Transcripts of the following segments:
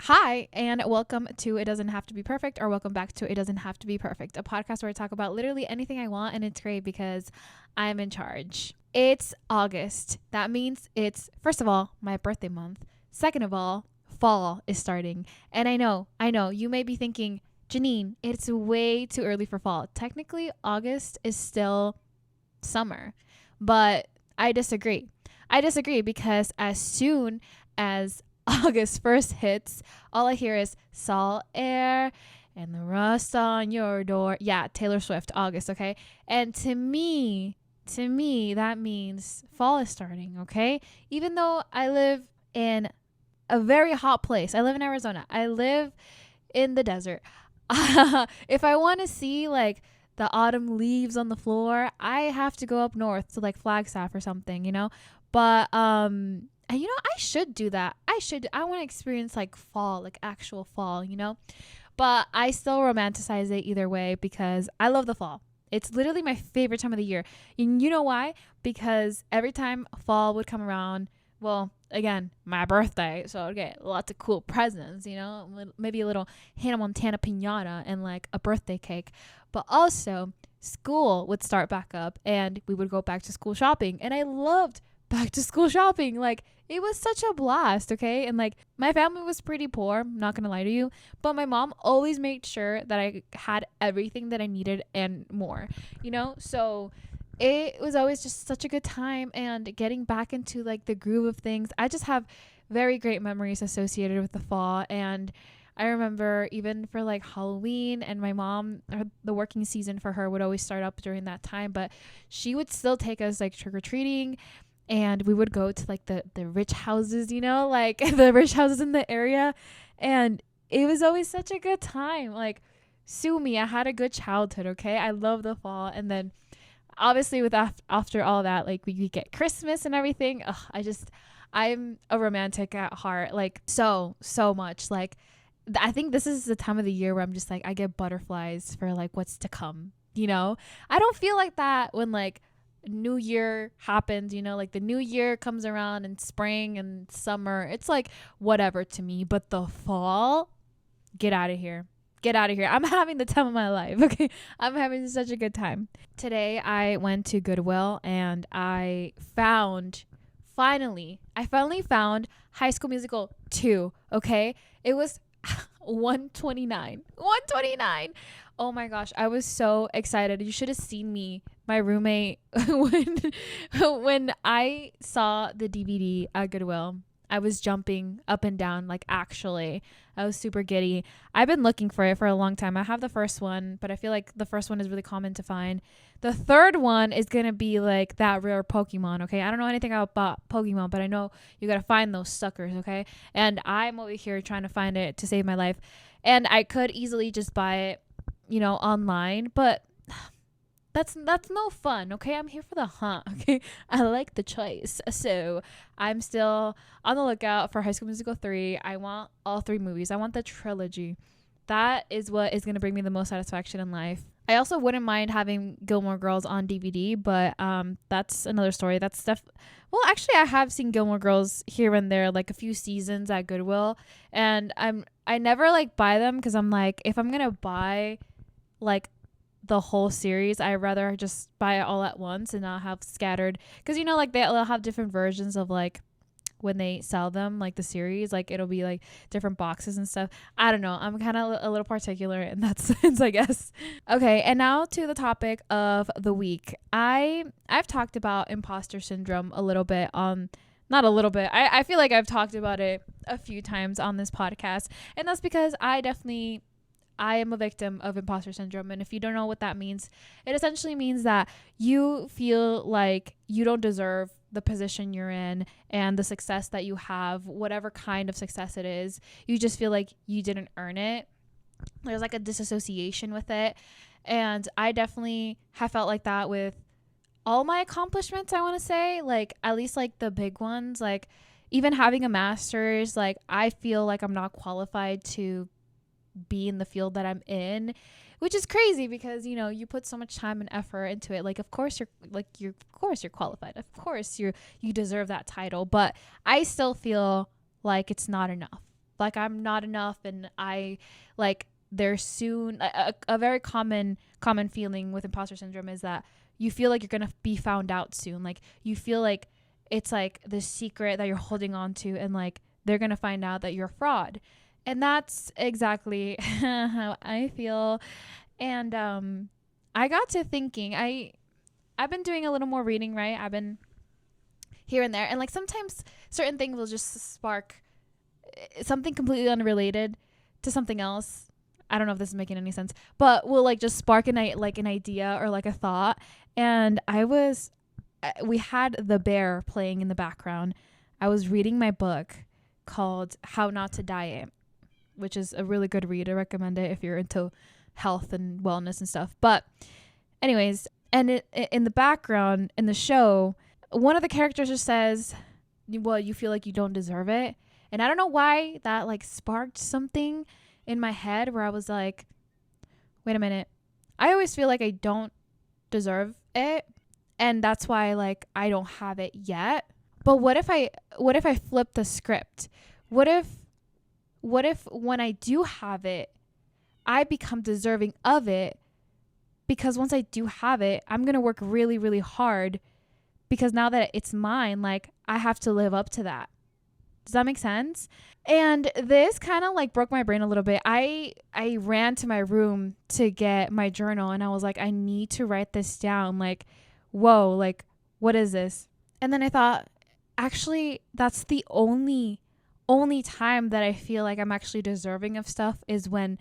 Hi, and welcome to It Doesn't Have to Be Perfect, or welcome back to It Doesn't Have to Be Perfect, a podcast where I talk about literally anything I want, and it's great because I'm in charge. It's August. That means it's, first of all, my birthday month. Second of all, fall is starting. And I know, you may be thinking, Janine, it's way too early for fall. Technically, August is still summer, but I disagree. I disagree because as soon as August 1st hits, all I hear is salt air and the rust on your door. Yeah, Taylor Swift, August, okay? And to me, that means fall is starting, okay? Even though I live in a very hot place, I live in Arizona, I live in the desert. If I want to see like the autumn leaves on the floor, I have to go up north to like Flagstaff or something, you know? But and I should do that. I want to experience like fall, like actual fall, you know? But I still romanticize it either way because I love the fall. It's literally my favorite time of the year. And you know why? Because every time fall would come around, well, again, my birthday, so I'd get lots of cool presents, maybe a little Hannah Montana piñata and like a birthday cake. But also, school would start back up and we would go back to school shopping. And I loved back to school shopping. Like, it was such a blast, okay? And like, my family was pretty poor, I'm not gonna lie to you, but my mom always made sure that I had everything that I needed and more, So it was always just such a good time, and getting back into like the groove of things. I just have very great memories associated with the fall. And I remember even for like Halloween, and my mom, the working season for her would always start up during that time, but she would still take us like trick-or-treating, and we would go to like the rich houses, like the rich houses in the area. And it was always such a good time. Like, sue me, I had a good childhood, okay? I love the fall. And then obviously with after all that, like we get Christmas and everything. I'm a romantic at heart, like so much. Like, I think this is the time of the year where I'm just like, I get butterflies for like what's to come. I don't feel like that when like new year happens, like the new year comes around in spring and summer. It's like whatever to me. But the fall, get out of here. Get out of here. I'm having the time of my life. Okay. I'm having such a good time. Today I went to Goodwill and I finally found High School Musical 2. Okay. It was 129. 129. Oh my gosh, I was so excited. You should have seen me, my roommate, when I saw the DVD at Goodwill. I was jumping up and down, like, actually. I was super giddy. I've been looking for it for a long time. I have the first one, but I feel like the first one is really common to find. The third one is going to be like that rare Pokemon, okay? I don't know anything about Pokemon, but I know you got to find those suckers, okay? And I'm over here trying to find it to save my life. And I could easily just buy it, online, but that's no fun, okay? I'm here for the hunt, okay? I like the choice. So I'm still on the lookout for High School Musical 3. I want all 3 movies. I want the trilogy. That is what is going to bring me the most satisfaction in life. I also wouldn't mind having Gilmore Girls on DVD, but that's another story. That's stuff. Well, actually, I have seen Gilmore Girls here and there, like a few seasons at Goodwill, and I never like buy them because I'm like, if I'm gonna buy like the whole series, I'd rather just buy it all at once and not have scattered, because like they'll have different versions of like when they sell them, like the series, like it'll be like different boxes and stuff. I don't know, I'm kind of a little particular in that sense, I guess. Okay, and now to the topic of the week. I've talked about imposter syndrome a little bit on, not a little bit, I feel like I've talked about it a few times on this podcast, and that's because I am a victim of imposter syndrome. And if you don't know what that means, it essentially means that you feel like you don't deserve the position you're in and the success that you have, whatever kind of success it is. You just feel like you didn't earn it. There's like a disassociation with it. And I definitely have felt like that with all my accomplishments, I want to say, like at least like the big ones, like even having a master's. Like, I feel like I'm not qualified to be in the field that I'm in, which is crazy because you put so much time and effort into it. Like, of course you're qualified, of course you deserve that title, but I still feel like it's not enough. like I'm not enough, and I like there's soon a very common feeling with imposter syndrome is that you feel like you're gonna be found out soon. Like you feel like it's like this secret that you're holding on to, and like they're gonna find out that you're a fraud. And that's exactly how I feel. And I got to thinking, I've been doing a little more reading, right? I've been here and there, and like sometimes certain things will just spark something completely unrelated to something else. I don't know if this is making any sense, but will like just spark an idea or like a thought. And we had The Bear playing in the background. I was reading my book called How Not to Diet, which is a really good read. I recommend it if you're into health and wellness and stuff. But anyways, and in the background in the show, one of the characters just says, well, you feel like you don't deserve it. And I don't know why that like sparked something in my head where I was like, wait a minute. I always feel like I don't deserve it, and that's why like I don't have it yet. But what if I flip the script? What if when I do have it, I become deserving of it? Because once I do have it, I'm going to work really, really hard, because now that it's mine, like I have to live up to that. Does that make sense? And this kind of like broke my brain a little bit. I ran to my room to get my journal, and I was like, I need to write this down. Like, whoa, like what is this? And then I thought, actually, that's the only time that I feel like I'm actually deserving of stuff is when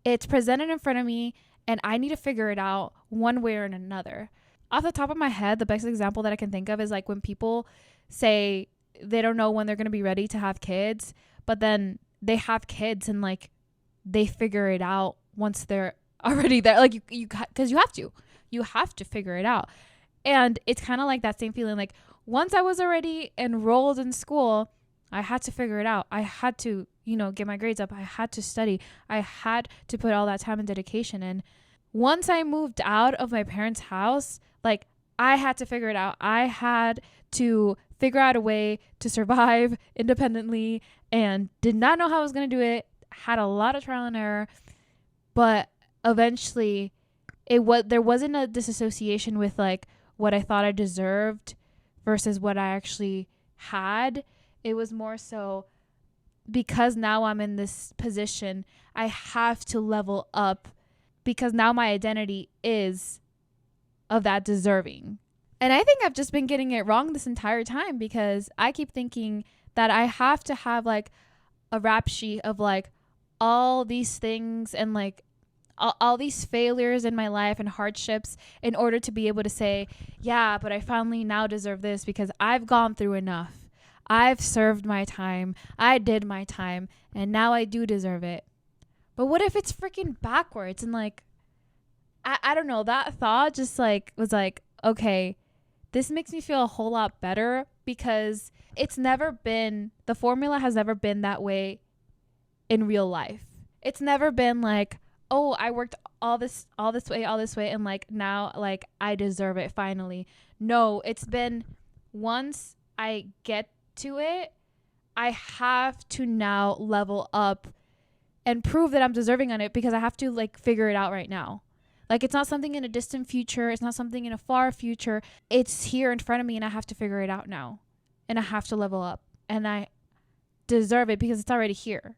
it's presented in front of me and I need to figure it out one way or another. Off the top of my head, the best example that I can think of is like when people say they don't know when they're going to be ready to have kids, but then they have kids and like they figure it out once they're already there. Like because you have to figure it out. And it's kind of like that same feeling. Like once I was already enrolled in school, I had to figure it out. I had to, get my grades up. I had to study. I had to put all that time and dedication in. Once I moved out of my parents' house, like I had to figure it out. I had to figure out a way to survive independently, and did not know how I was going to do it. Had a lot of trial and error, but eventually there wasn't a disassociation with like what I thought I deserved versus what I actually had. It was more so because now I'm in this position, I have to level up, because now my identity is of that deserving. And I think I've just been getting it wrong this entire time, because I keep thinking that I have to have like a rap sheet of like all these things and like all these failures in my life and hardships in order to be able to say, yeah, but I finally now deserve this because I've gone through enough. I've served my time. I did my time, and now I do deserve it. But what if it's freaking backwards? And like, I don't know, that thought just like was like, okay, this makes me feel a whole lot better, because the formula has never been that way in real life. It's never been like, oh, I worked all this way, and like now like I deserve it finally. No, it's been, once I get to it, I have to now level up and prove that I'm deserving on it, because I have to like figure it out right now. Like it's not something in a distant future. It's not something in a far future. It's here in front of me, and I have to figure it out now, and I have to level up, and I deserve it because it's already here.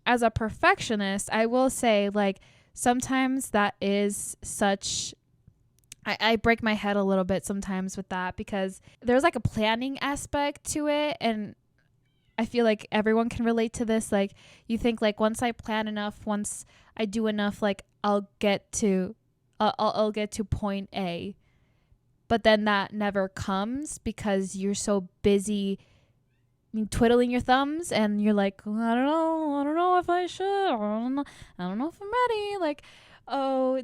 As a perfectionist, I will say like sometimes that is such, I break my head a little bit sometimes with that, because there's like a planning aspect to it. And I feel like everyone can relate to this. Like you think like once I plan enough, once I do enough, like I'll get to point A. But then that never comes, because you're so busy twiddling your thumbs, and you're like, I don't know if I should. I don't know if I'm ready. Like, oh,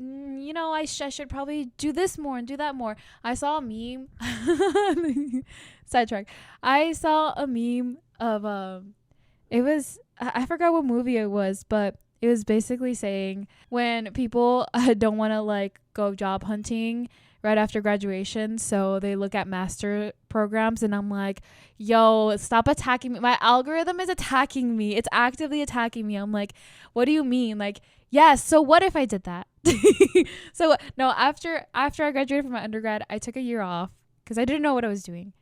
I should probably do this more and do that more. I saw a meme. Sidetrack. I saw a meme of it was, I forgot what movie it was, but it was basically saying when people don't want to like go job hunting right after graduation. So they look at master programs and I'm like, yo, stop attacking me. My algorithm is attacking me. It's actively attacking me. I'm like, what do you mean? Like, yes. So what if I did that? So no, after I graduated from my undergrad, I took a year off because I didn't know what I was doing.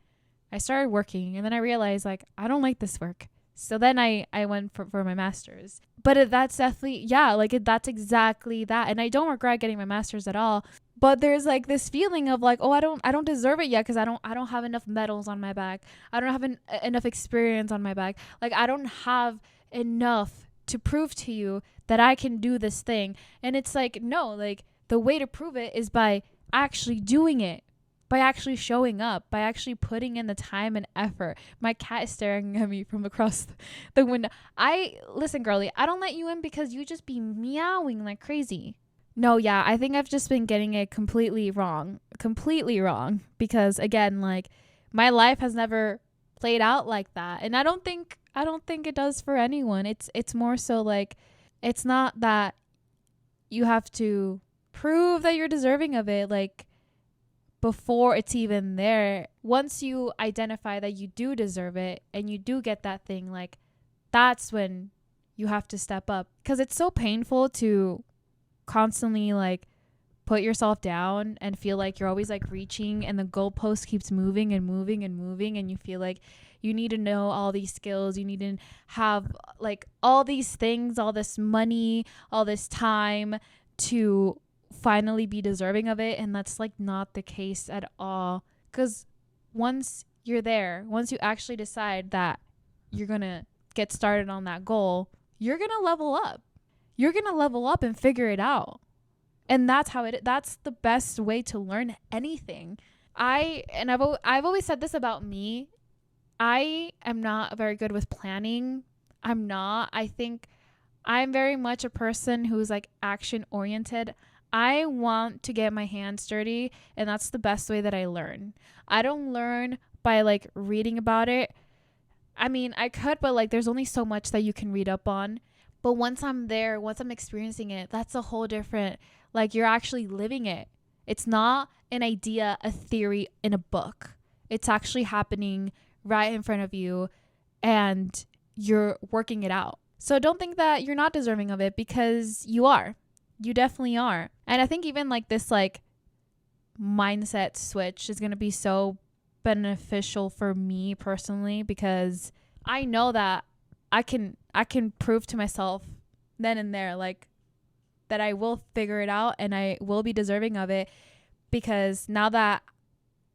I started working and then I realized like, I don't like this work. So then I went for my master's. But that's definitely, yeah, like that's exactly that. And I don't regret getting my master's at all. But there's like this feeling of like, oh, I don't deserve it yet because I don't have enough medals on my back. I don't have enough experience on my back. Like I don't have enough to prove to you that I can do this thing. And it's like, no, like the way to prove it is by actually doing it. By actually showing up, by actually putting in the time and effort. My cat is staring at me from across the window. Listen, girly, I don't let you in because you just be meowing like crazy. No, yeah, I think I've just been getting it completely wrong. Because again, like my life has never played out like that. And I don't think it does for anyone. It's more so like, it's not that you have to prove that you're deserving of it. Like, before it's even there, once you identify that you do deserve it and you do get that thing, like that's when you have to step up, because it's so painful to constantly like put yourself down and feel like you're always like reaching and the goalpost keeps moving and moving and moving, and you feel like you need to know all these skills, you need to have like all these things, all this money, all this time to finally be deserving of it. And that's like not the case at all, because once you're there, once you actually decide that you're gonna get started on that goal, you're gonna level up and figure it out. And that's the best way to learn anything. I've always said this about me. I am not very good with planning. I think I'm very much a person who's like action oriented. I want to get my hands dirty, and that's the best way that I learn. I don't learn by like reading about it. I mean, I could, but like there's only so much that you can read up on. But once I'm there, once I'm experiencing it, that's a whole different, like you're actually living it. It's not an idea, a theory in a book. It's actually happening right in front of you and you're working it out. So don't think that you're not deserving of it, because you are. You definitely are. And I think even like this like mindset switch is going to be so beneficial for me personally, because I know that I can prove to myself then and there like that I will figure it out and I will be deserving of it, because now that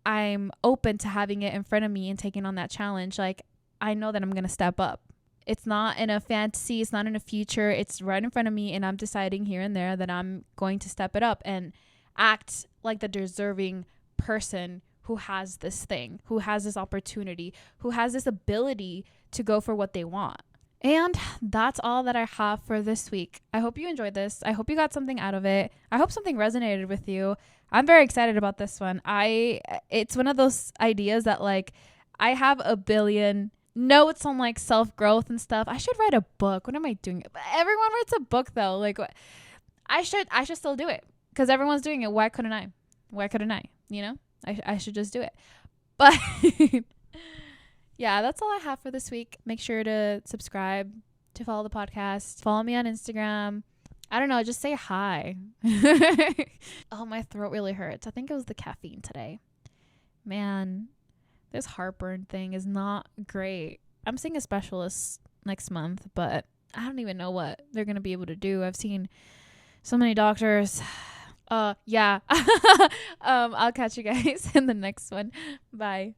I'm open to having it in front of me and taking on that challenge, like I know that I'm going to step up. It's not in a fantasy. It's not in a future. It's right in front of me. And I'm deciding here and there that I'm going to step it up and act like the deserving person who has this thing, who has this opportunity, who has this ability to go for what they want. And that's all that I have for this week. I hope you enjoyed this. I hope you got something out of it. I hope something resonated with you. I'm very excited about this one. It's one of those ideas that like I have a billion notes on like self-growth and stuff. I should write a book. What am I doing? Everyone writes a book though. Like I should still do it because everyone's doing it. Why couldn't I? You know, I should just do it. But yeah, that's all I have for this week. Make sure to subscribe, to follow the podcast, follow me on Instagram. I don't know, just say hi. Oh, my throat really hurts. I think it was the caffeine today. Man, this heartburn thing is not great. I'm seeing a specialist next month, but I don't even know what they're going to be able to do. I've seen so many doctors. Yeah. I'll catch you guys in the next one. Bye.